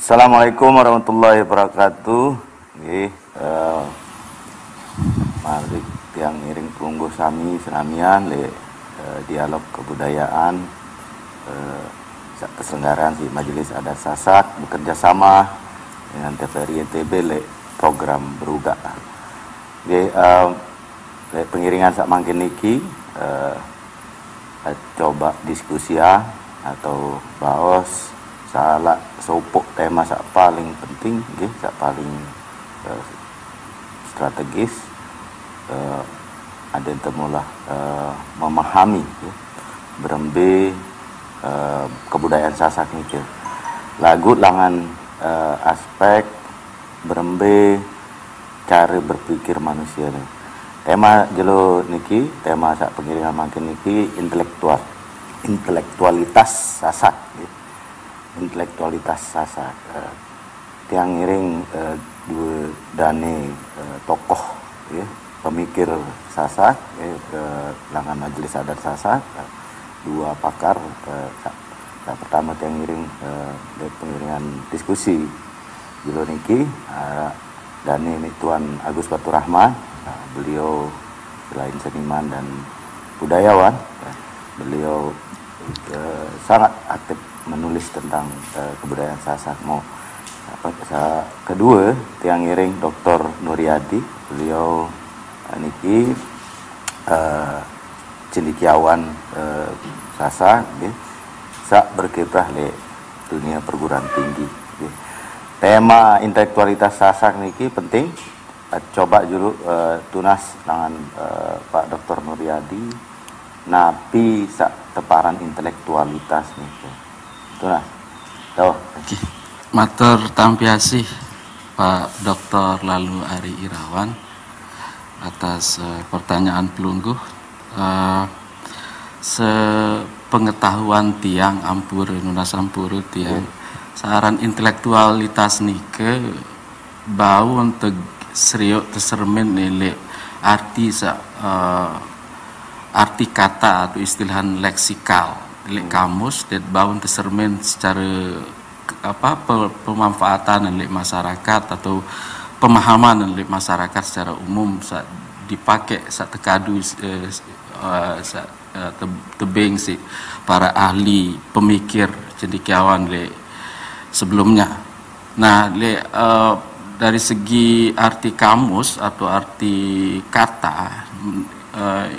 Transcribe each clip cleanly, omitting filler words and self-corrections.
Assalamualaikum warahmatullahi wabarakatuh. Nggih, mari tiang iring pelungguh sami senamian le dialog kebudayaan keselenggaraan di Majelis Adat Sasak bekerja sama dengan TVRI NTB le program beruga. Nggih, le pengiringan sak mangkin niki coba diskusi atau bahas salah sopok tema sak paling penting nggih, sak paling strategis ada temulah memahami berembe kebudayaan Sasak niki. Lagu langan aspek berembe cara berpikir manusia nih. Tema jelo niki, tema sak pengiringan makin niki intelektualitas Sasak gitu. Intelektualitas Sasak tiang ngiring dua dane tokoh ya, pemikir Sasak langan Majelis Adat Sasak, dua pakar pertama tiang ngiring pengiringan diskusi jelo niki dane Tuan Agus Faturrahman. Beliau selain seniman dan budayawan, beliau sangat aktif menulis tentang kebudayaan Sasak. Kedua tiang ngiring Dr. Nuryadi, beliau niki cendekiawan Sasak sak berkiprah le dunia perguruan tinggi. Tema intelektualitas Sasak niki penting. Coba dulu tunas dengan Pak Dr. Nuryadi napi sak teparan intelektualitas niki. Tunas. Tahu. Oke. Matur tampiasih Pak Dr. Lalu Ari Irawan atas pertanyaan pelungguh. Sepengetahuan tiang ampur nunas ampuru tiang saran intelektualitas nike bau untuk seriuk tersermin nilai arti arti kata atau istilahan leksikal nilai kamus dan bau tersermin secara pemanfaatan nilai masyarakat atau pemahaman nilai masyarakat secara umum saat dipakai saat tekadu tebing si para ahli pemikir cendekiawan le sebelumnya. Nah le dari segi arti kamus atau arti kata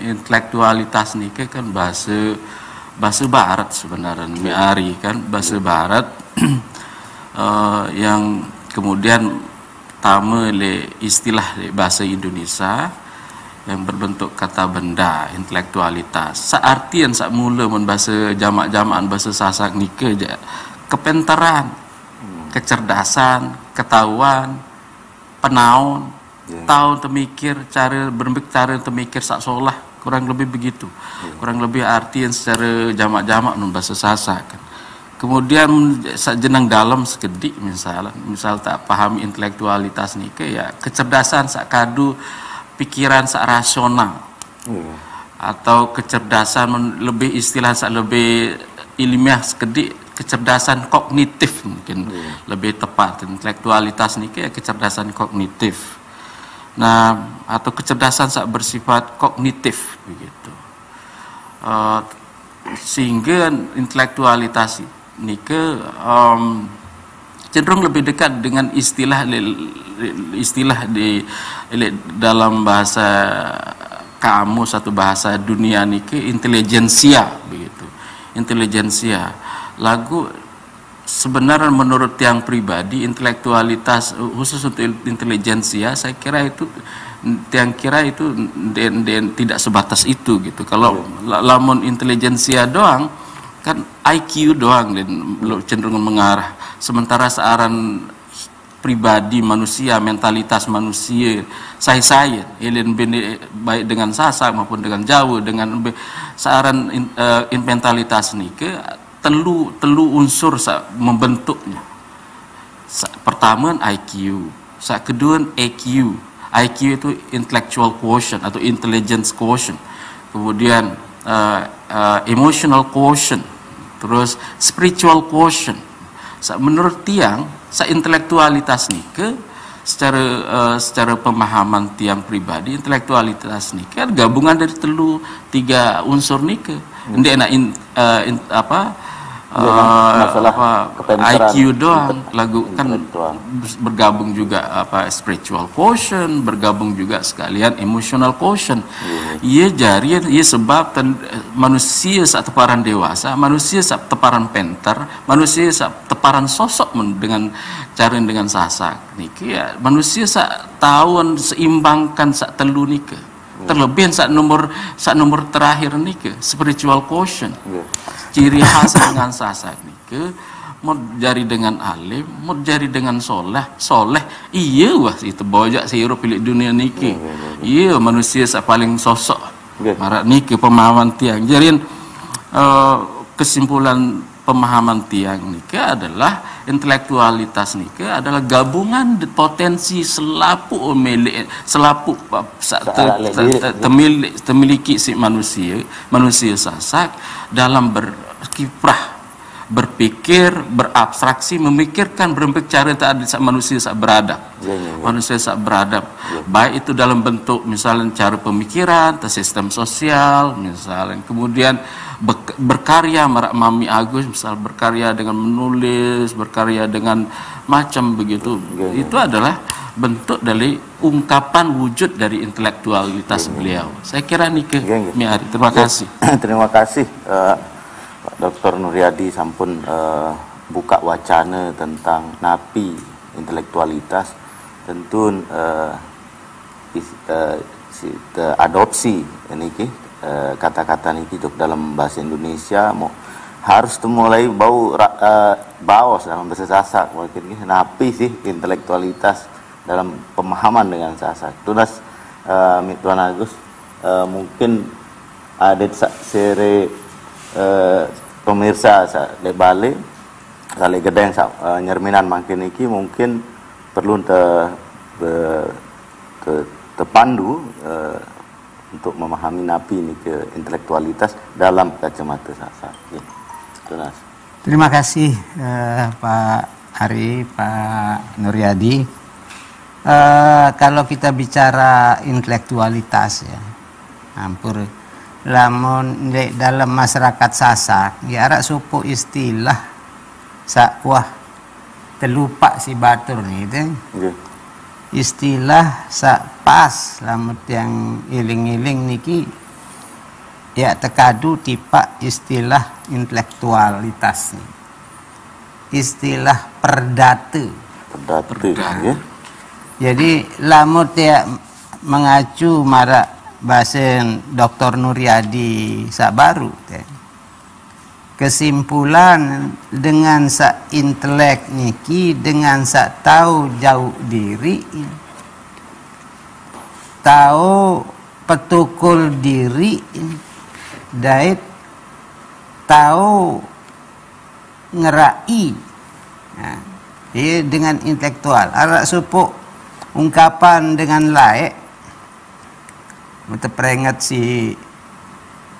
intelektualitas nih kan bahasa barat sebenarnya miari kan bahasa barat yang kemudian pertama le istilah le bahasa Indonesia yang berbentuk kata benda intelektualitas seartian sak mula mun bahasa jamak-jamakan bahasa Sasak nike kepintaran, kecerdasan, ketahuan, penaun, tahu temikir, cara berbicara temikir sak solah kurang lebih begitu. Kurang lebih artian secara jamak-jamak nun bahasa Sasak kan. Kemudian sak jenang dalam sekedik misal tak pahami intelektualitas nike ya kecerdasan sak kadu pikiran sak rasional atau kecerdasan lebih istilah sak lebih ilmiah sekedik kecerdasan kognitif mungkin lebih tepat. Intelektualitas ni kayak kecerdasan kognitif. Nah, atau kecerdasan sak bersifat kognitif begitu. Sehingga intelektualitas ni cenderung lebih dekat dengan istilah di dalam bahasa kamus atau bahasa dunia ni intelijensia begitu. Intelijensia. Lagu sebenarnya menurut yang pribadi intelektualitas khusus untuk intelijensia saya kira itu tidak sebatas itu gitu. Kalau lamun intelijensia doang kan IQ doang dan cenderung mengarah, sementara searan pribadi manusia, mentalitas manusia, saya baik dengan Sasak maupun dengan Jawa dengan searan mentalitas ni ke telu unsur membentuknya. Pertama IQ, kedua EQ. IQ itu intellectual quotient atau intelligence quotient. Kemudian emotional quotient, terus spiritual quotient. Menurut tiang sa intelektualitas nike secara pemahaman tiang pribadi, intelektualitas nike gabungan dari tiga unsur nike. Ndek nak IQ doang, lagu kan bergabung juga spiritual quotient, bergabung juga sekalian emotional quotient. Ia jari, ia sebab manusia saat teparan dewasa, manusia saat teparan penter, manusia saat teparan sosok dengan cara dengan sasak niki ya, manusia saat tahun seimbangkan saat telu nike. Terlebih saat nomor terakhir nike spiritual quotient. Ciri khas dengan sasak nike mau jari dengan alim, mau jari dengan soleh iya wah itu bojak sirup pilih dunia niki. Iya manusia sak paling sosok marak niki pemahaman tiang. Jadian kesimpulan pemahaman tiang niki adalah intelektualitas niki adalah gabungan potensi selapu temiliki si manusia sasak dalam berkiprah, berpikir, berabstraksi, memikirkan berbicara tak ada manusia sak beradab. Manusia sak beradab. Baik itu dalam bentuk misalnya cara pemikiran, sistem sosial, misalnya kemudian berkarya marak Mami Agus misal berkarya dengan menulis, berkarya dengan macam begitu. Itu adalah bentuk dari ungkapan wujud dari intelektualitas beliau. Saya kira nike Miari. Terima kasih. Terima kasih Pak Dr. Nuryadi sampun buka wacana tentang napi intelektualitas. Tentu adopsi niki kata-kata niki dalam bahasa Indonesia harus mulai baos dalam bahasa Sasak mungkin napi sih intelektualitas dalam pemahaman dengan Sasak. Tunas Tuan Agus mungkin ada sere pemirsa le balik kali gedeng nyerminan makin iki mungkin perlu terpandu untuk memahami napi ini ke intelektualitas dalam kacamata Sasak. Tunas. Terima kasih Pak Ari, Pak Nuryadi. Kalau kita bicara intelektualitas ya, hampir lamun dalam masyarakat Sasak ya arak supu istilah sakwah terlupa si batur nih itu istilah sak pas lamun yang iling-iling niki ya tekadu tipa istilah intelektualitas nih istilah perdata ya. Jadi lamun ya mengacu marak bahasa Dr. Nuryadi Sabaru kesimpulan dengan sa intelek niki dengan sa tahu jauh diri tahu petukul diri dait tahu ngerai nah, dengan intelektual arak supuk ungkapan dengan laik terperingat si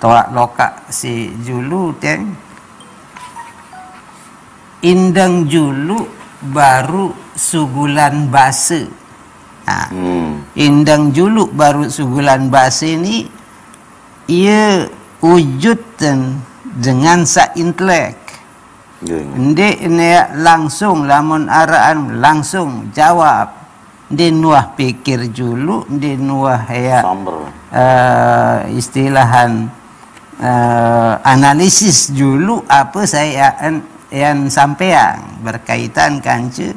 toak lokak si julu indang julu baru sugulan base. Nah, indang julu baru sugulan base ini ia wujud dengan sa intelek. Ndek langsung lamun araan langsung jawab. Ndek nuah pikir julu, ndek nuah ya istilahan analisis julu apa saya yang sampean berkaitan kancu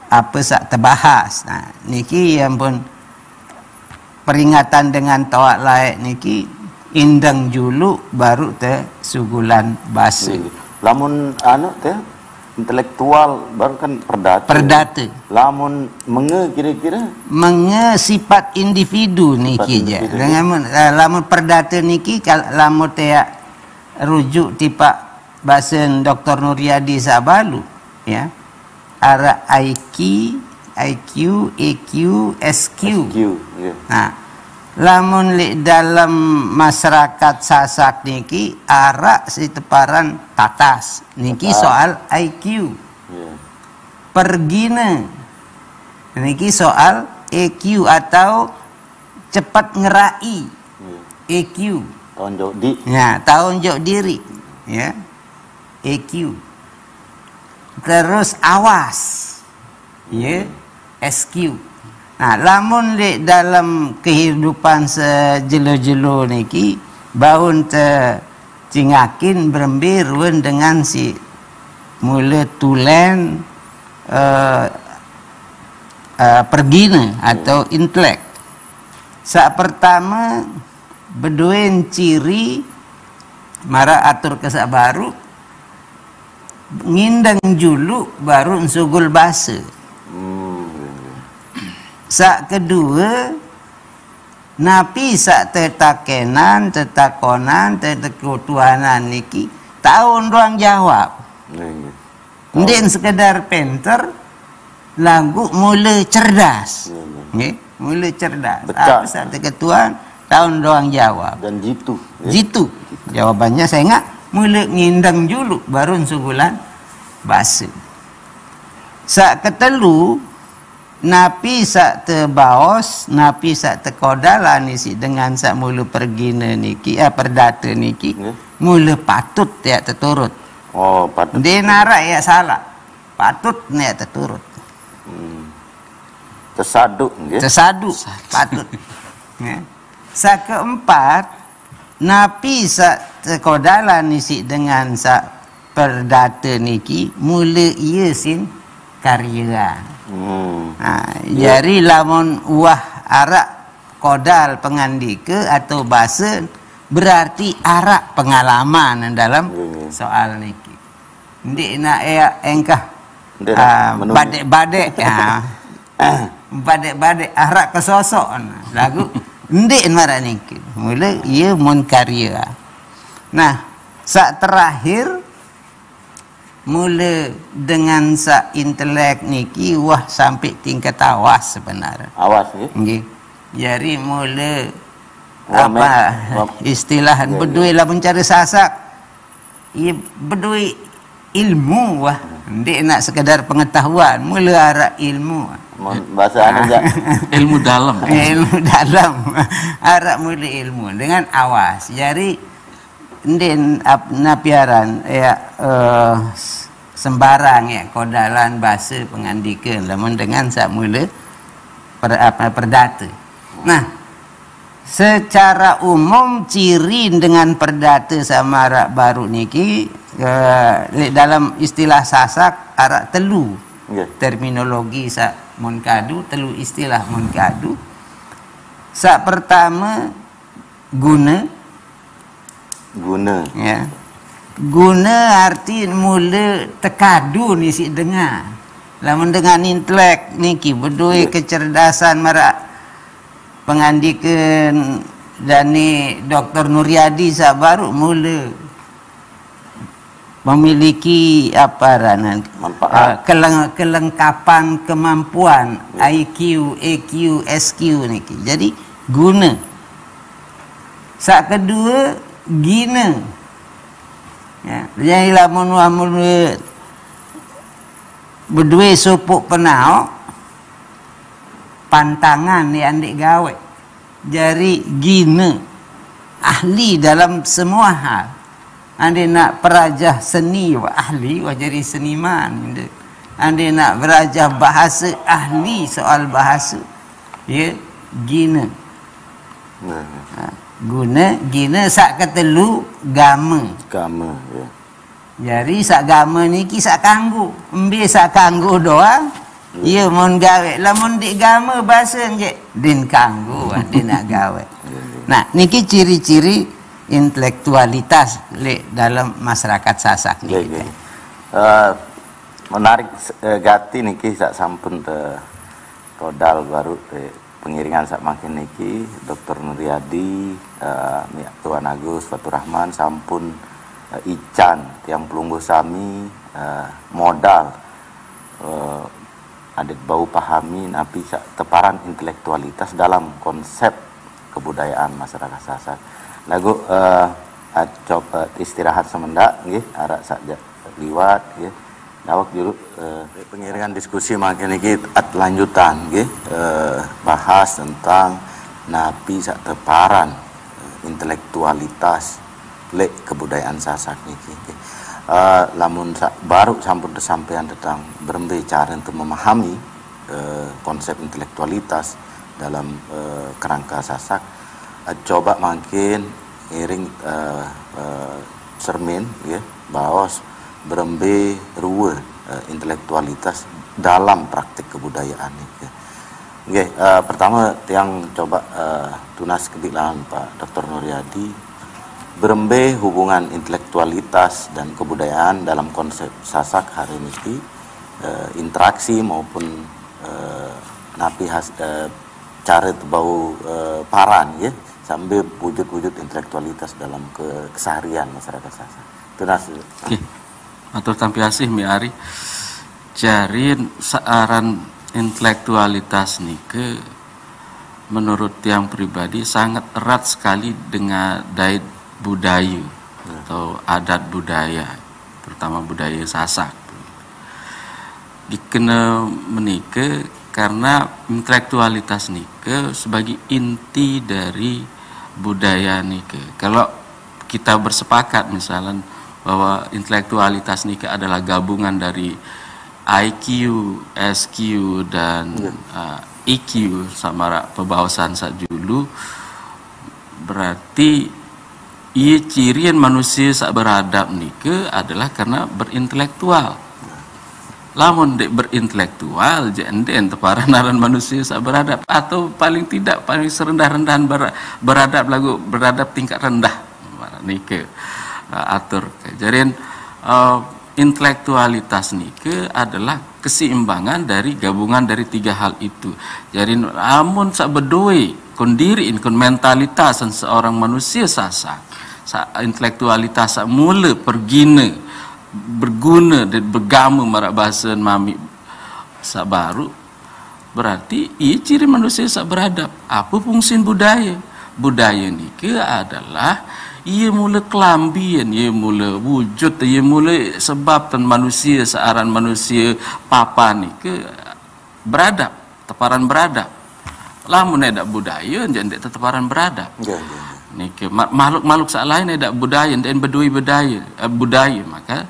apa sak terbahas. Nah, niki yang pun peringatan dengan tawak laik niki indang julu baru te sugulan base. Lamun anu teh intelektual baru kan perdata. Lamun kira-kira sifat individu niki je. Dengan lamun perdata niki lamun teh rujuk tipa bahasa Dr. Nuryadi Sabalu ya ara IQ, EQ, SQ. Yeah. Nah, lamun dalam masyarakat Sasak niki ara si teparan tatas niki soal IQ. Yeah. pergina. Niki soal EQ atau cepat ngerai. EQ. Tonjok di. Ya, tonjok diri. Ya. EQ. Terus awas. Ya. SQ. Nah, lamun di dalam kehidupan sejelo-jelo niki baun te cingakin berembirun dengan si mula tulen pergina atau intelek. Sak pertama beduin ciri mara atur kesak baru ngindang julu baru nsugul basa. Sak kedua napi sak tetakenan tetakonan tetekutuanan niki tahun ruang jawab. Ndin sekedar penter lagu mula cerdas. Nggih, mula cerdas. Apa sak ketuan tahun doang jawab. Dan jitu. Jitu. Jawabannya saya ingat mula ngindang julu baru sugulan basa. Sak ketelu napi sak tebaos, napi sak tekodalan isi dengan sak mula pergina niki, perdata niki, mula patut ya terturut. Oh, patut. Dia narak ya salah. Patut ya terturut. Tersaduk, ya? Tersaduk, patut. Ya. Sak keempat, napi sak tekodalan isi dengan sak perdata niki, mula ia sin karyaan. Jadi lamun wah arak kodal pengandika atau bahasa berarti arak pengalaman dalam soal niki. Ndik nak engkah badek-badek badek-badek arak kesosok lagu ndik marah niki. Mula ia mun karya. Nah, sak terakhir mula dengan sa intelek niki wah sampai tingkat awas sebenarnya. Awas ya? Nggih. Jadi mula istilah berdui lah mencari sasak. Ia berdui ilmu wah. Ndik nak sekedar pengetahuan, mula arah ilmu. Bahasa anu ilmu dalam. Ilmu dalam. Arah mula ilmu dengan awas. Jadi ndin napiaran ya sembarang ya kodalan bahasa pengandikan lamun dengan sak mula perdata. Nah, secara umum ciri dengan perdata sama arak baru niki dalam istilah sasak arak telu. Terminologi sak munkadu, telu istilah munkadu. Sak pertama guna ya. Guna arti mula tekadu ni si dengar. Lamun dengan intelek niki berdua kecerdasan marak pengandikan dan ni Dr. Nuryadi baru mula memiliki apa kelengkapan kemampuan IQ, EQ, SQ niki. Jadi guna. Sak kedua gina. Ya, jadi lamun berdua supuk penaok pantangan ni andik gawe. Jadi gina ahli dalam semua hal. Andi nak perajah seni ahli wah jadi seniman. Andi nak berajah bahasa ahli soal bahasa. Ya, gina. Guna gina sak ketelu gama ya. Jadi sak gama niki sak kanggu embe sak kanggu doang ya mun gawe lamun dik gama bahasa je din kanggu din nak gawe. Nah niki ciri-ciri intelektualitas dalam masyarakat Sasak niki. Menarik gati niki sak sampun te rodal baru te pengiringan sak makin niki Dr. Nuryadi, Tuan Agus Faturrahman sampun Ican tiang pelungguh sami modal adet bau pahami napi teparan intelektualitas dalam konsep kebudayaan masyarakat Sasak. Lagu coba istirahat semendak nggih arak saja liwat nggih Awak dulu pengiringan diskusi makin ini lanjutan bahas tentang napi sak teparan intelektualitas lek kebudayaan Sasak niki. Lamun baru sampun kesampaian tentang berbicara untuk memahami konsep intelektualitas dalam kerangka Sasak, coba makin iring cermin bahwa berembe ruwe intelektualitas dalam praktik kebudayaan ini. Pertama yang coba tunas kebilangan Pak Dr. Nuryadi, berembe hubungan intelektualitas dan kebudayaan dalam konsep Sasak hari ini, interaksi maupun napi cara bau paran sambil wujud-wujud intelektualitas dalam keseharian masyarakat Sasak. Tunas. Atur tampiasih mi Ari jarin searan intelektualitas nike menurut yang pribadi sangat erat sekali dengan daya budaya atau adat budaya, terutama budaya Sasak. Dikena menike karena intelektualitas nike sebagai inti dari budaya nike. Kalau kita bersepakat misalnya bahwa intelektualitas nike adalah gabungan dari IQ, SQ dan EQ sama pebawasan sajulu, berarti ia cirian manusia sak beradab nike adalah karena berintelektual. Lamun dek berintelektual jenden teparanan manusia sak beradab, atau paling tidak paling serendah-rendahan beradab tingkat rendah nike. Atur jadian intelektualitas nike adalah keseimbangan dari gabungan dari tiga hal itu. Jadi amun sak bedoi kondiri kon mentalitas seorang manusia Sasak, intelektualitas sak mula pergina berguna dan bergama marak bahasa mami sak baru, berarti ia ciri manusia sak beradab. Apa fungsi budaya? Budaya nike adalah ia mula kelambian, ia mula wujud, ia mula sebabkan manusia searan manusia papa ni ke beradab, teparan beradab. Lamun ada budaya jangan teparan beradab. Ni ke makhluk-makhluk sak lain ada budaya dan bedui budaya maka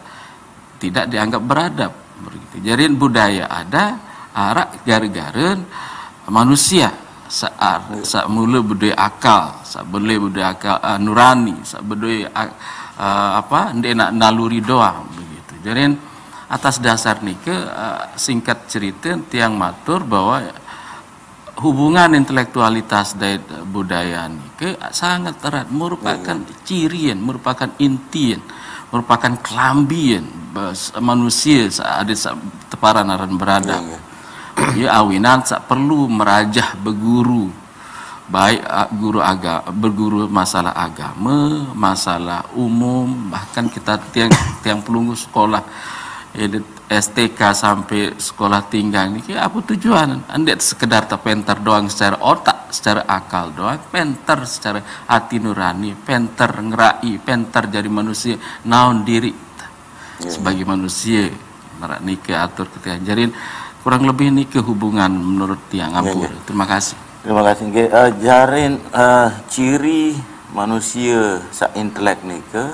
tidak dianggap beradab begitu. Jadi budaya ada arak gara-gara manusia sak mula budaya akal, sak boleh budaya akal nurani, sak budaya ndek nak naluri doang begitu. Jadi atas dasar nike singkat cerita tiang matur bahwa hubungan intelektualitas dan budaya nike sangat erat, merupakan cirian, merupakan intian, merupakan kelambian manusia ada teparan aran beradab. Ya awinan tak perlu merajah berguru, baik guru berguru masalah agama, masalah umum, bahkan kita tiang pelunggu sekolah STK sampai sekolah tinggal ni apa tujuan? Andai sekedar terpentar doang secara otak, secara akal doang, pentar secara hati nurani, pentar ngerai, pentar jadi manusia naon diri sebagai manusia marak nikah atur ketika jarin kurang lebih ini kehubungan menurut tiang ampun. Terima kasih. Terima kasih. Jarin ciri manusia sa intelek nike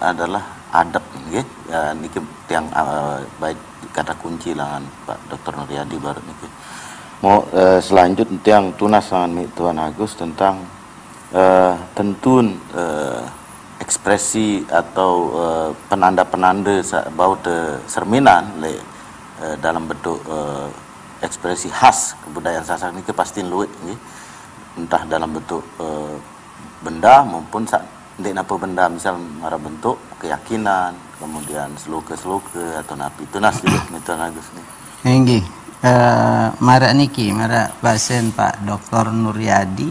adalah adab nggih. Nike tiang baik kata kunci langan Pak Dr. Nuryadi baru nike. Mau selanjutnya tiang tunas sangan Tuan Agus tentang tentun ekspresi atau penanda-penanda bau serminan dalam bentuk ekspresi khas kebudayaan Sasak ini pasti luwih entah dalam bentuk benda maupun ndek napa benda, misal mara bentuk keyakinan, kemudian seluka atau napi tunas juga Tuan Agus ni. Nggih. Mara niki mara bahasan Pak Dr. Nuryadi,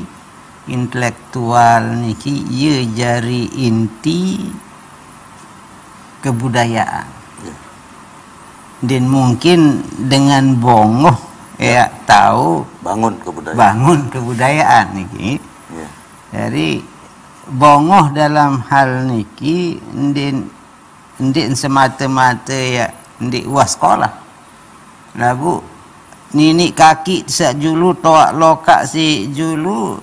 intelektual niki ia jari inti kebudayaan. Dan mungkin dengan bongoh tahu bangun kebudayaan niki. Jadi bongoh dalam hal niki ndin semata-mata ndik was sekolah. Lagu nini kaki sak julu toak lokak si julu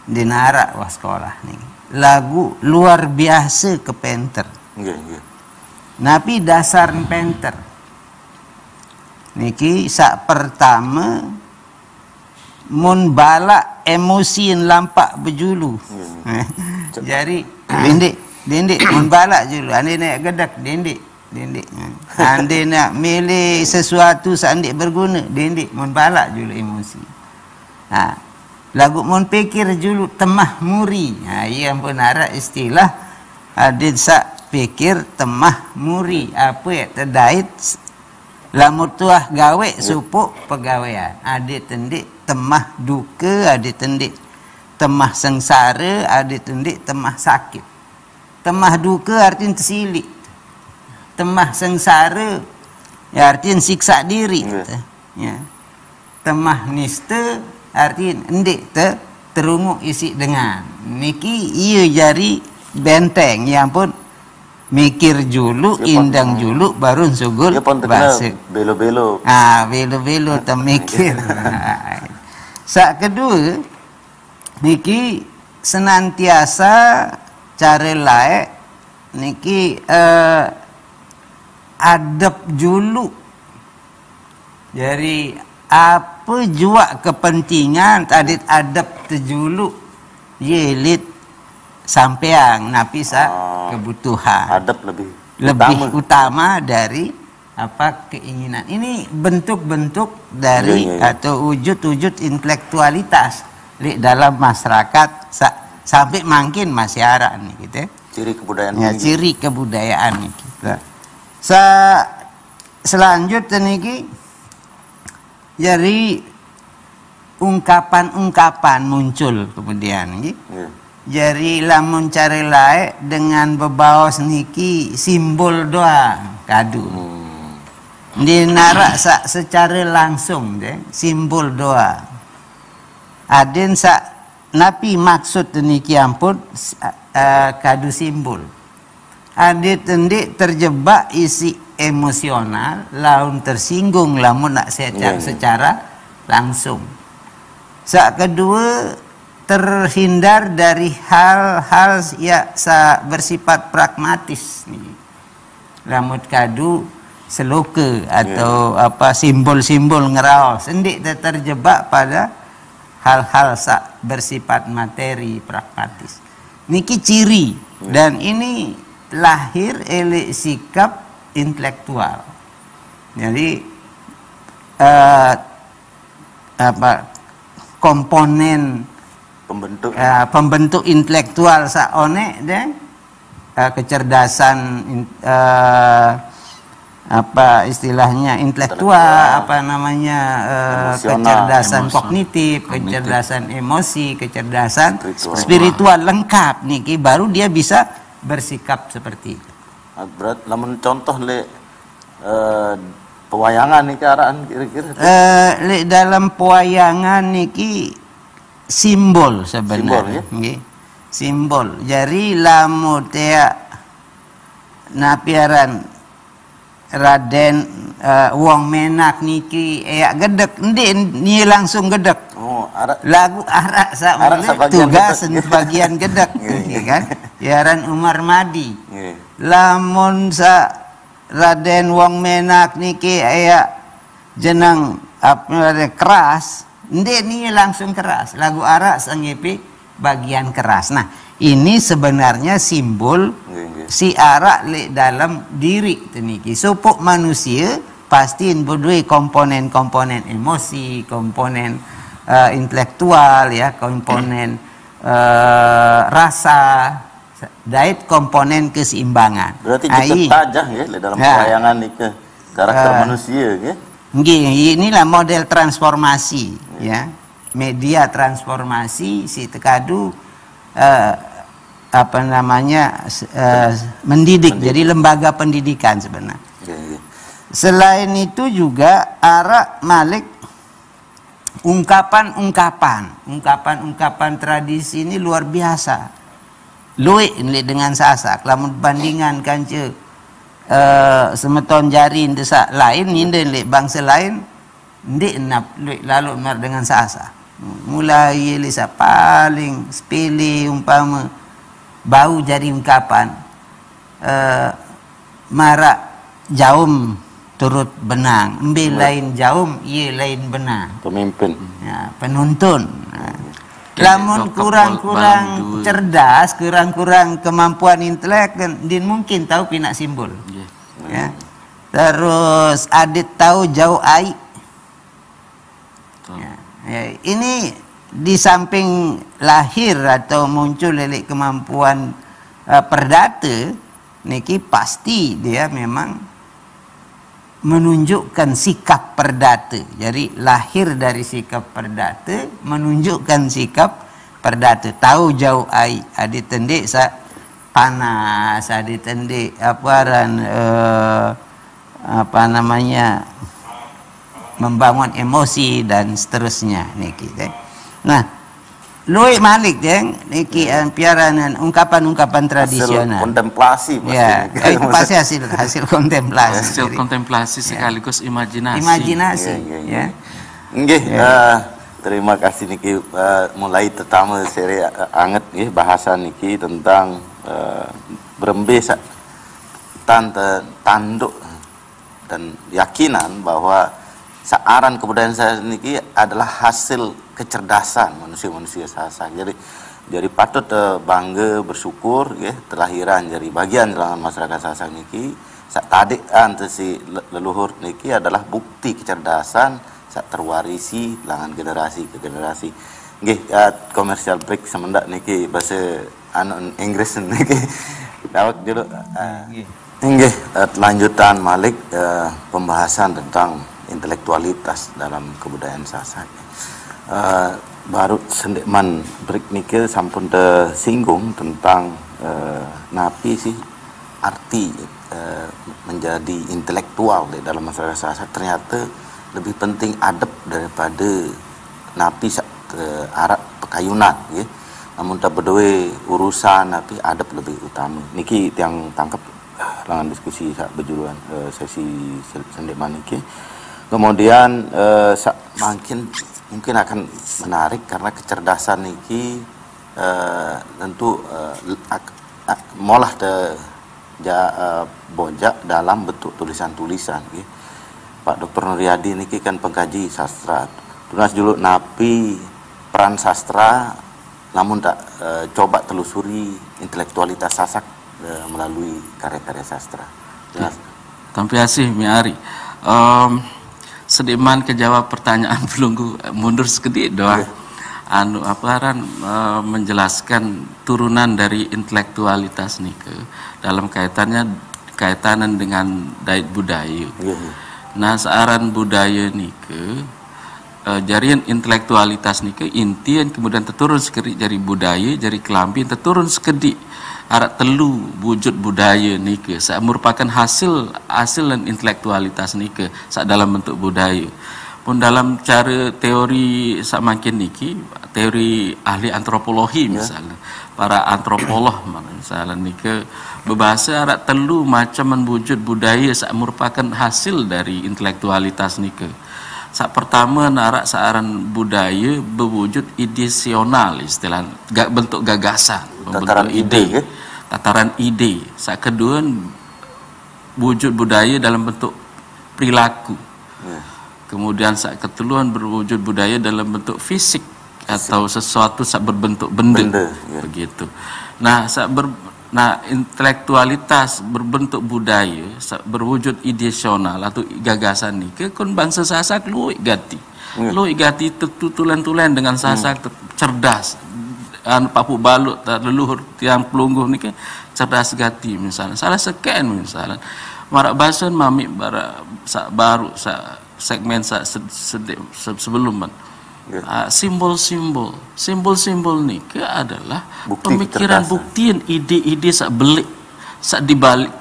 dinarak was sekolah nih. Lagu luar biasa ke penter. Napi dasar penter. Niki sak pertama mun bala emosi yang lampak berjulu. Jadi dendik mun bala julu ande nak gedak dendik. Ande nak milih sesuatu sandik berguna dendik mun bala julu emosi. Lagu mun pikir julu temah muri. Ia pun ada istilah adit sak pikir temah muri. Apa ya terdait lamun tuah gawe supuk pegawaian. Adit tendik temah duka, adit tendik temah sengsara, adit tendik temah sakit. Temah duka artinya tersilik. Temah sengsara ya artinya siksa diri. Ya. Temah nista artinya endik terunguk isi dengan. Niki ia jari benteng yang pun mikir julu, indang julu, baru sugul bahasa. Belo-belo. Belo-belo temikir. Sak kedua, niki senantiasa cara lain, niki adab julu. Jadi apa jua kepentingan tadi adab terjulu yelit sampeang napi kebutuhan. Adab lebih utama dari apa keinginan. Ini bentuk-bentuk dari atau wujud-wujud intelektualitas di dalam masyarakat sampai makin masyarakat nih gitu. Ciri kebudayaan. Ya, ciri kebudayaan nih kita. Selanjutnya niki jadi ungkapan-ungkapan muncul kemudian niki. Jadi lamun cari lain dengan bebawas niki simbol doa kadu. Dinarak secara langsung deh simbol doa. Aden napi maksud niki ampun kadu simbol. Adik tendik terjebak isi emosional, laun tersinggung lamun nak secara langsung. Sak kedua terhindar dari hal-hal yang bersifat pragmatis nih. Lamun kadu seloke atau apa simbol-simbol ngeraos, sendik terjebak pada hal-hal bersifat materi pragmatis. Niki ciri dan ini lahir oleh sikap intelektual. Jadi komponen pembentuk intelektual saone deh kecerdasan apa istilahnya intelektual, apa namanya kecerdasan kognitif, kecerdasan emosi, kecerdasan spiritual lengkap niki baru dia bisa bersikap seperti itu. Berat, namun contoh pewayangan niki araan kira-kira. Dalam pewayangan niki simbol sebenarnya. Simbol. Jadi lamun tea napiaran Raden wong menak niki gedek ni langsung gedek. Lagu arak tugas bagian gedek kan. Yaran Umar Madi. Lamun Raden wong menak niki jenang keras, ni langsung keras. Lagu arak sangepi bagian keras. Nah, ini sebenarnya simbol si arak dalam diri teniki. Supuk manusia pastiin berdua komponen-komponen emosi, komponen intelektual ya, komponen rasa, dait komponen keseimbangan. Berarti kita tajah ya dalam pewayangan niki karakter manusia ya. Inilah model transformasi ya. Media transformasi si tekadu apa namanya mendidik. Jadi lembaga pendidikan sebenarnya. Selain itu juga arak malik ungkapan tradisi ini luar biasa. Luik dengan sasak lamun bandingan kanca semeton jari desak lain nyinden lek bangsa lain ndik nap lalu mar dengan sasa. Mulai lisa paling sepele umpama bau jadi ungkapan marak jaum turut benang, embe lain jaum, ia lain benang. Pemimpin. Ya, penuntun. Lamun kurang-kurang cerdas, kurang-kurang kemampuan intelek, din mungkin tahu pinak simbol. Ya. Terus adit tahu jauh ai. Ya, ini di samping lahir atau muncul dari kemampuan perdata, niki pasti dia memang menunjukkan sikap perdata. Jadi lahir dari sikap perdata, menunjukkan sikap perdata. Tahu jauh ai, ada tendik sa panas, ada tendik membangun emosi dan seterusnya niki. Nah, Louis Malik niki piaranan ungkapan-ungkapan tradisional. Hasil kontemplasi pasti. Ya, itu pasti hasil kontemplasi. Hasil kontemplasi sekaligus imajinasi. Imajinasi, ya. Nggih, terima kasih niki mulai pertama seri anget nggih bahasa niki tentang berembe tanduk dan yakinan bahwa searan kebudayaan saya niki adalah hasil kecerdasan manusia-manusia Sasak. Jadi patut bangga bersyukur ya terlahiran jadi bagian dalam masyarakat Sasak niki. Sak tadik si leluhur niki adalah bukti kecerdasan sak terwarisi langan generasi ke generasi. Nggih, commercial break semendak niki bahasa Inggris niki. Dawak dulu. Nggih, lanjutan Malik pembahasan tentang intelektualitas dalam kebudayaan Sasak. Baru sendekman break niki sampun tersinggung tentang napi sih arti menjadi intelektual di dalam masyarakat Sasak. Ternyata lebih penting adab daripada napi arak pekayunan ya. Namun tak berdua urusan napi adab lebih utama. Niki yang tangkap langan diskusi sak berjuluan sesi sendekman niki. Kemudian makin mungkin akan menarik karena kecerdasan niki tentu molah bojak dalam bentuk tulisan-tulisan. Pak Dr. Nuryadi niki kan pengkaji sastra. Tunas dulu napi peran sastra, namun tak coba telusuri intelektualitas Sasak melalui karya-karya sastra. Terima kasih Miari. Sediman kejawab pertanyaan pelunggu mundur sekedik doa. Menjelaskan turunan dari intelektualitas nike dalam kaitanan dengan dait budaya. Nah, searan budaya nike jarian intelektualitas nike intian kemudian terturun sekedik dari budaya, dari kelambi terturun sekedik arak telu wujud budaya nike merupakan hasil dan intelektualitas nike dalam bentuk budaya. Pun dalam cara teori makin niki, teori ahli antropologi misalnya, para antropolog misalnya nike berbahasa arak telu macam wujud budaya merupakan hasil dari intelektualitas nike. Pertama narak searan budaya berwujud ideasional istilah bentuk gagasan, tataran ide. Tataran ide. Kedua wujud budaya dalam bentuk perilaku. Kemudian keteluan berwujud budaya dalam bentuk fisik atau sesuatu berbentuk benda. Begitu. Nah, intelektualitas berbentuk budaya berwujud ideasional atau gagasan ni ke kon bangsa Sasak luik gati tutulan-tulan dengan Sasak cerdas papu balut leluhur tiang pelungguh ni ke cerdas gati misalnya salah sekian misalnya marak bahasan mami baru segmen sebelum simbol-simbol ni ke adalah pemikiran buktian ide-ide belik dibalik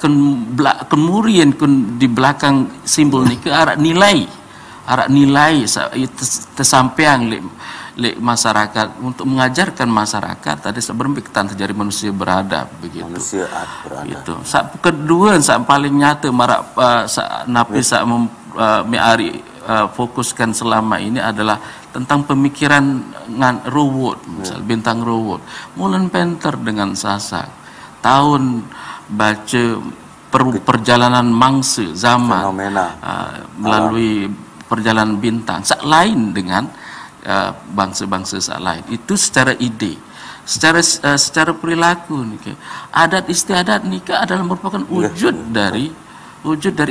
kemudian di belakang simbol ni ke arah nilai tersampaian masyarakat untuk mengajarkan masyarakat tadi seberbikitan terjadi manusia beradab begitu. Manusia beradab. Itu. Kedua yang paling nyata marak napi meari fokuskan selama ini adalah tentang pemikiran ruwut, misal bintang ruwut. Mulan Penter dengan Sasak. Tahun baca perjalanan mangsa zaman melalui perjalanan bintang lain dengan bangsa-bangsa lain itu secara ide, secara perilaku nih, adat istiadat nikah adalah merupakan wujud dari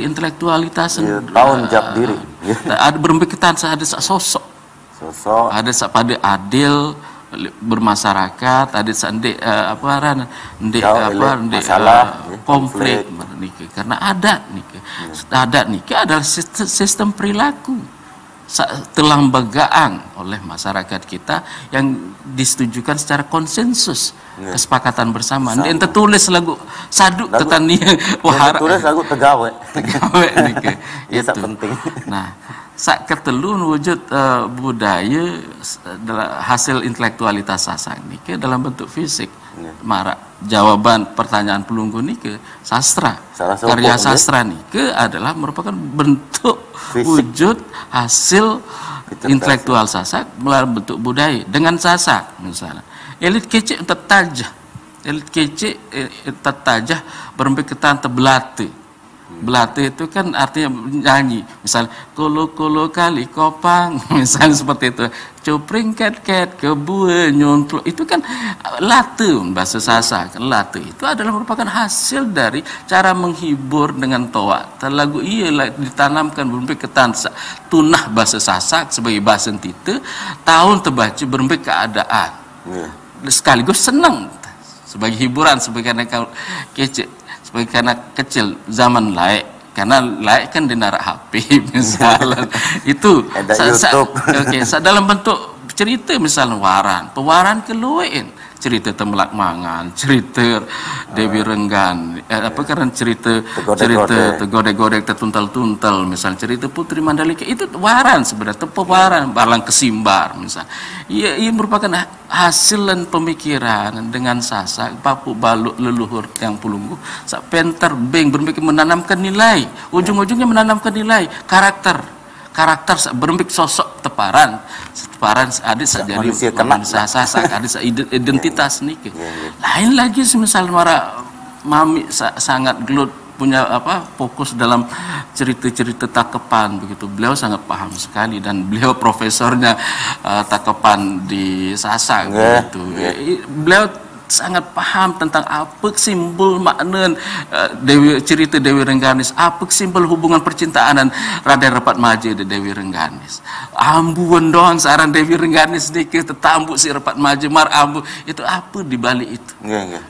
intelektualitas tahun jab diri. Ada berbekitan ada sosok ada pada adil bermasyarakat, ada konflik nikah karena adat nikah adalah sistem perilaku telambagaan oleh masyarakat kita yang disetujukan secara konsensus kesepakatan bersama. Yang tertulis lagu saduk tetania wahara tertulis lagu tegawe nikah itu penting. Nah, sak ketelu wujud budaya hasil intelektualitas Sasak nike dalam bentuk fisik. Marak jawaban pertanyaan pelunggu nike sastra. Karya sastra nike adalah merupakan bentuk fisik, wujud hasil intelektual Sasak melalui bentuk budaya dengan Sasak misalnya. Elit kecil tertajah. Elit kecil tertajah berbekitan terbelate. Belate itu kan artinya nyanyi, misal kolo kali kopang, misalnya seperti itu. Cupring ket kebue nyontlo, itu kan late bahasa Sasak. Late itu adalah merupakan hasil dari cara menghibur dengan toa. Lagu ialah ditanamkan berbekitan tunah bahasa Sasak sebagai bahasa tite, tahun terbaca berbagai keadaan. Sekaligus senang sebagai hiburan, sebagai anak kecil. Sebagai anak kecil zaman laik, karena laik kan di narak HP misalnya itu dalam bentuk cerita misalnya pewaran keluain cerita Temelak Mangan, cerita Dewi Renggan, karena cerita tergodek-godek tertuntal-tuntal, misalnya cerita Putri Mandalika itu waran sebenarnya, pewaran Balang Kesimbar misalnya. Ia merupakan hasilan pemikiran dengan Sasak, papu baluk leluhur yang pulunggu, sak Penter beng berpikir menanamkan nilai, ujung-ujungnya menanamkan nilai karakter berembik sosok teparan ada jadi manusia Sasak, ada identitas niki. Lain lagi semisal mami sangat gelut punya fokus dalam cerita-cerita Takepan begitu. Beliau sangat paham sekali dan beliau profesornya Takepan di Sasak begitu. Beliau sangat paham tentang apa simbol makna cerita Dewi Rengganis, apa simbol hubungan percintaan dan Raden Repat Maje di Dewi Rengganis. Ambuan doang seorang Dewi Rengganis dikit tetambu si Repat Maje mar ambu itu apa di balik itu?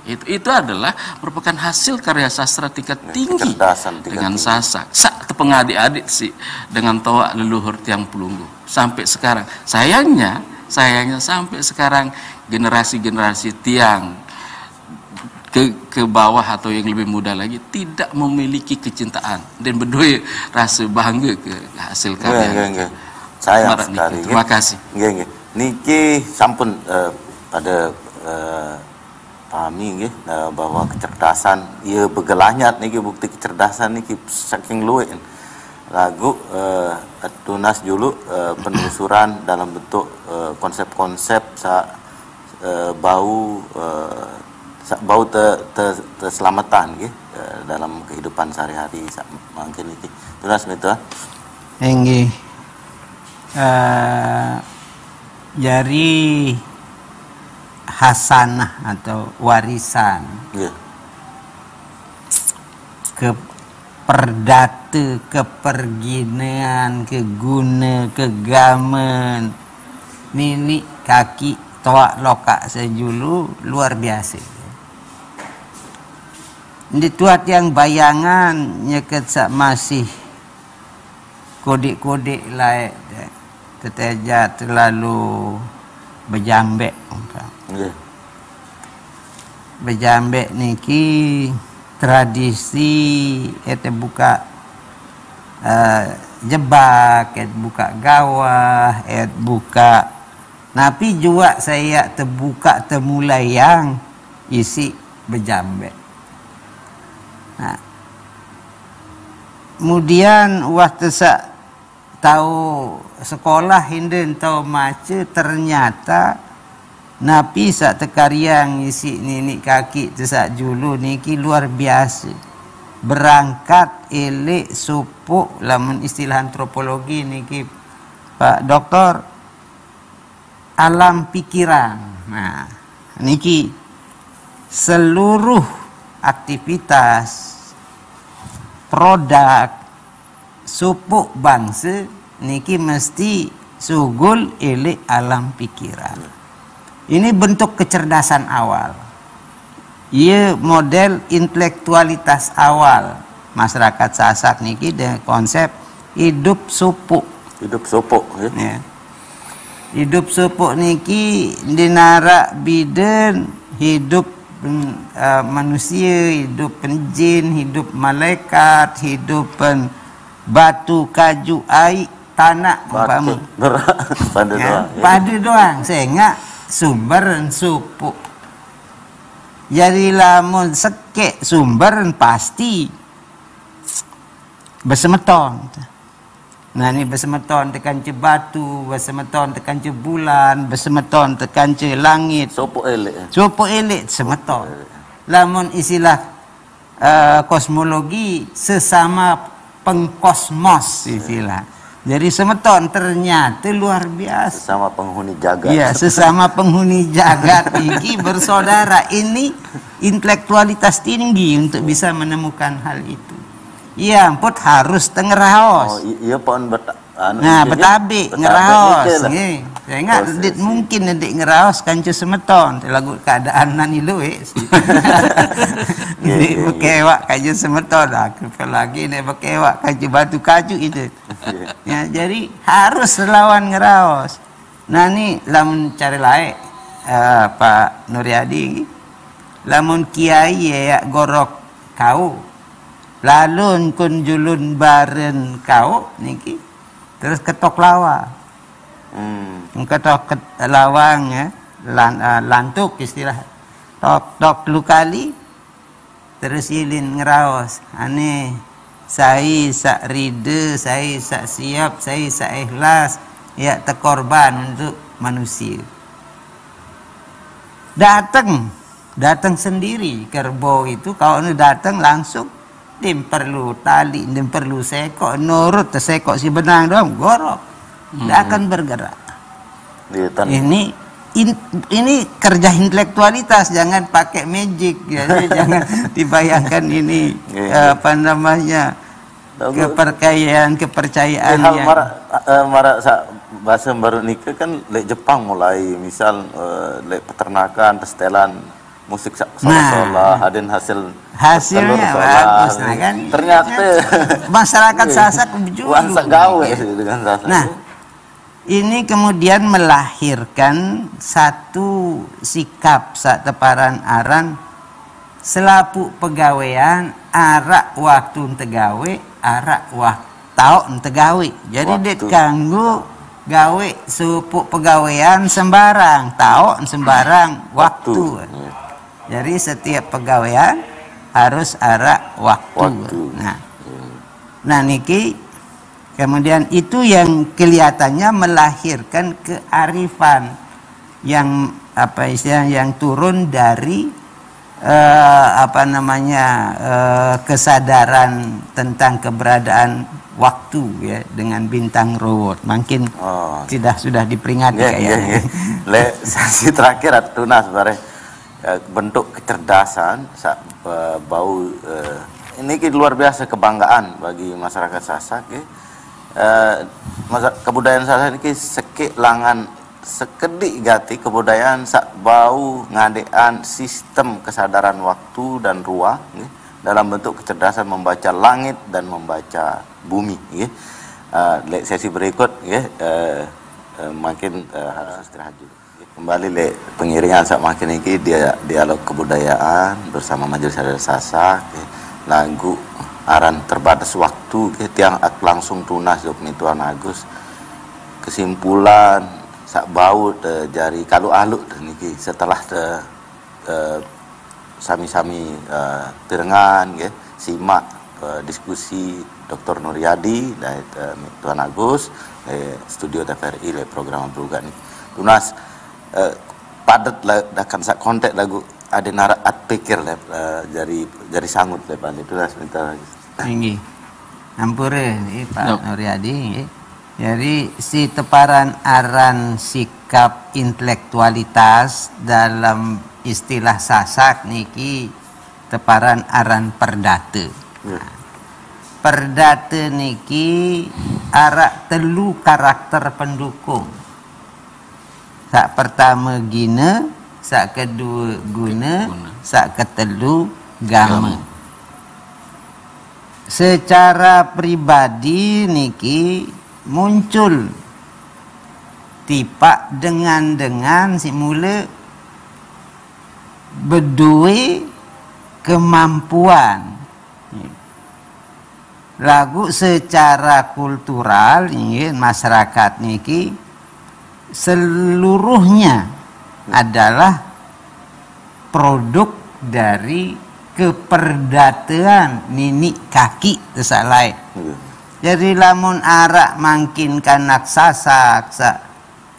Itu adalah merupakan hasil karya sastra tingkat tinggi dengan Sasak. Pengadik-adik sih dengan toa leluhur tiang pelunggu sampai sekarang. Sayangnya sampai sekarang generasi-generasi tiang ke bawah atau yang lebih muda lagi tidak memiliki kecintaan dan berdua rasa bangga ke hasil karya. Sayang sekali. Terima kasih. Niki sampun pada pahami bahwa kecerdasan ia begelahnya niki bukti kecerdasan niki saking luwih. Lagu tunas dulu penelusuran dalam bentuk konsep-konsep bau terselamatan dalam kehidupan sehari-hari mungkin itu tunas itu enggih jari hasanah atau warisan perdata, keperginean, keguna, kegaman, nini kaki toak lokak sejulu luar biasa. Ini tuat yang bayangan nyeket sak masih kodek-kodek lain teteja terlalu berjambek. Berjambek niki tradisi itu buka jebak, buka gawah, buka Tapi juga saya terbuka temulai yang isi berjambet. Nah, kemudian waktu saya tahu sekolah hinden tahu maca, ternyata napi sak tekariang isi nini kaki tesak julu niki luar biasa. Berangkat elek supuk lamun istilah antropologi niki Pak Doktor, alam pikiran. Nah, niki seluruh aktivitas produk supuk bangsa niki mesti sugul elek alam pikiran. Ini bentuk kecerdasan awal. Ia model intelektualitas awal masyarakat Sasak niki dengan konsep hidup supuk. Hidup supuk ya. Hidup supuk niki dinara biden hidup manusia, hidup jin, hidup malaikat, hidup batu, kaju, air, tanah umpama. Pada doang sehingga sumber supuk. Jadi lamun sekek sumber pasti bersemeton. Nah ini bersemeton tekan ce batu, bersemeton tekan ce bulan, bersemeton tekan ce langit. Supuk elek. Supuk elek semeton. Lamun istilah kosmologi sesama pengkosmos istilah. Jadi semeton ternyata luar biasa. Sesama penghuni jagat. Iya, sesama penghuni jagat ini bersaudara. Ini intelektualitas tinggi untuk bisa menemukan hal itu. Iya, ampun harus tengeraos. Oh, iya pun betabik ngeraos. Nggih. Saya ingat mungkin nanti ngeraos kancu semeton. Lagu keadaan nani lu Ini bekewak kancu semeton. Aku lagi nih bekewak kancu batu kaju itu. Ya, jadi harus lawan ngeraos. Nah ini lamun cari lain Pak Nuryadi, lamun kiai ya gorok kau, lalu kun julun baren kau niki, terus ketok lawa, ketok lawang ya, lantuk istilah, tok lu kali, terus ilin ngeraos, aneh. Saya sak rida, saya sak siap, saya sak ikhlas, ya terkorban untuk manusia. Datang sendiri kerbau itu, kalau nu datang langsung, dia perlu tali, dia perlu sekok, nurut tersekok si benang doang, gorok, dia akan bergerak. Ini kerja intelektualitas, jangan pakai magic ya. Jangan dibayangkan ini apa namanya kepercayaan hal marak bahasa baru nikah kan lek Jepang mulai misal lek peternakan persetelan musik sola aden hasilnya bagus kan ternyata masyarakat Sasak berjuang gawe dengan Sasak. Nah ini kemudian melahirkan satu sikap sak teparan aran selapu pegawaian arak waktu tegawe arak waktu tahun tegawe. Jadi dia kanggo gawe supuk pegawaian sembarang tahun sembarang waktu. Jadi setiap pegawaian harus arak waktu. Nah niki kemudian itu yang kelihatannya melahirkan kearifan yang apa istilahnya yang turun dari kesadaran tentang keberadaan waktu ya dengan bintang robot. Makin sudah diperingati kayaknya. Le sesi terakhir Tuna sebenarnya bentuk kecerdasan bau ini luar biasa kebanggaan bagi masyarakat Sasak ya. Kebudayaan Sasak ini sekik langan sekedik gati kebudayaan sak bau ngadean sistem kesadaran waktu dan ruang dalam bentuk kecerdasan membaca langit dan membaca bumi sesi berikut makin harus istirahat juga kembali pengiringan sak makin ini dialog kebudayaan bersama Majelis Adat Sasak lagu aran terbatas waktu tiang langsung tunas Tuan Agus kesimpulan sak bau jari kalu aluk niki setelah sami-sami terengan nggih simak diskusi Dr. Nuryadi dari Tuan Agus studio TVRI le program beruga ni tunas padat lah akan sak kontak lagu ada narak at pikir le jari sangut le pan itu lah sebentar tinggi ampure Pak Nuryadi nggih. Jadi si teparan aran sikap intelektualitas dalam istilah Sasak niki teparan aran perdata. Perdata niki arak telu karakter pendukung. Sak pertama gina, sak kedua guna, sak ketelu gama. Secara pribadi niki muncul tipak dengan si mula berdua kemampuan lagu secara kultural ini masyarakat niki seluruhnya adalah produk dari keperdataan ninik kaki tersalai. Jadi lamun arak makin kanak Sasak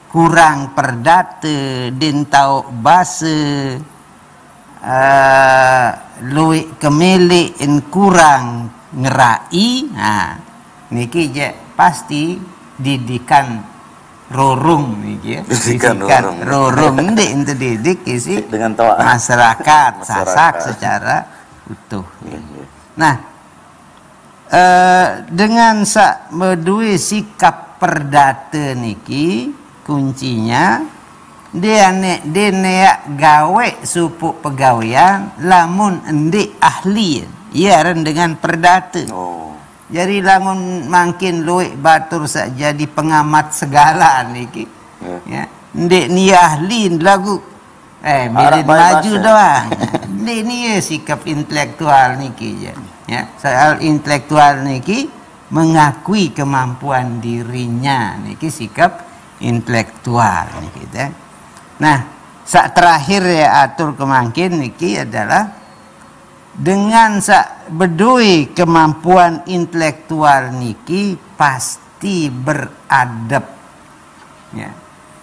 kurang perdata din tau basa luik kemilik in kurang ngerai niki je pasti didikan rorung niki ya didikan rorung ndik untuk didik isi dengan masyarakat Sasak secara utuh. Nah dengan sak berdua sikap perdata niki kuncinya dia neak gawe supuk pegawaian lamun endik ahli ia dengan perdata. Jadi lamun makin luik batur sak jadi pengamat segala niki ya endik ni ahli lagu milih maju doang. Endik ni sikap intelektual niki je. Ya, soal intelektual niki mengakui kemampuan dirinya niki sikap intelektual niki teh. Nah, sak terakhir ya atur kemangkin niki adalah dengan sak bedui kemampuan intelektual niki pasti beradab. Ya.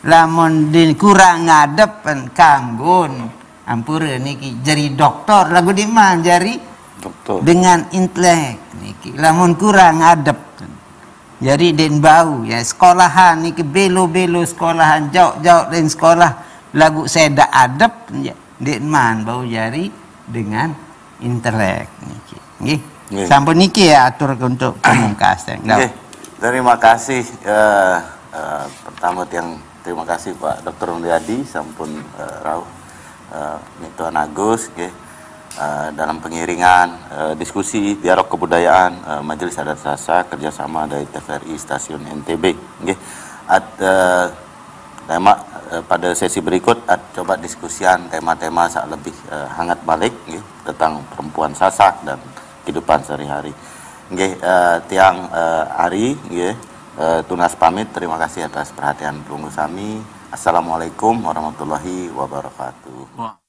Lamun kurang ngadep pen kanggun ampura niki jadi doktor lagu di mana jari doktor. Dengan intelek niki lamun kurang adab jadi den bau ya sekolahan niki belo-belo sekolahan jauh-jauh dan sekolah lagu seda adab ya den man bau jari dengan intelek niki nggih sampun niki ya atur untuk pemungkas nggih terima kasih pertama terima kasih Pak Dr. Nuryadi sampun rawuh Tuan Agus nggih dalam pengiringan diskusi dialog kebudayaan Majelis Adat Sasak kerjasama dari TVRI Stasiun NTB. Okay. Tema pada sesi berikut coba diskusian tema-tema sak lebih hangat balik okay, tentang perempuan Sasak dan kehidupan sehari-hari. Okay, tiang Ari, okay, tunas pamit. Terima kasih atas perhatian pelunggu sami. Assalamualaikum warahmatullahi wabarakatuh.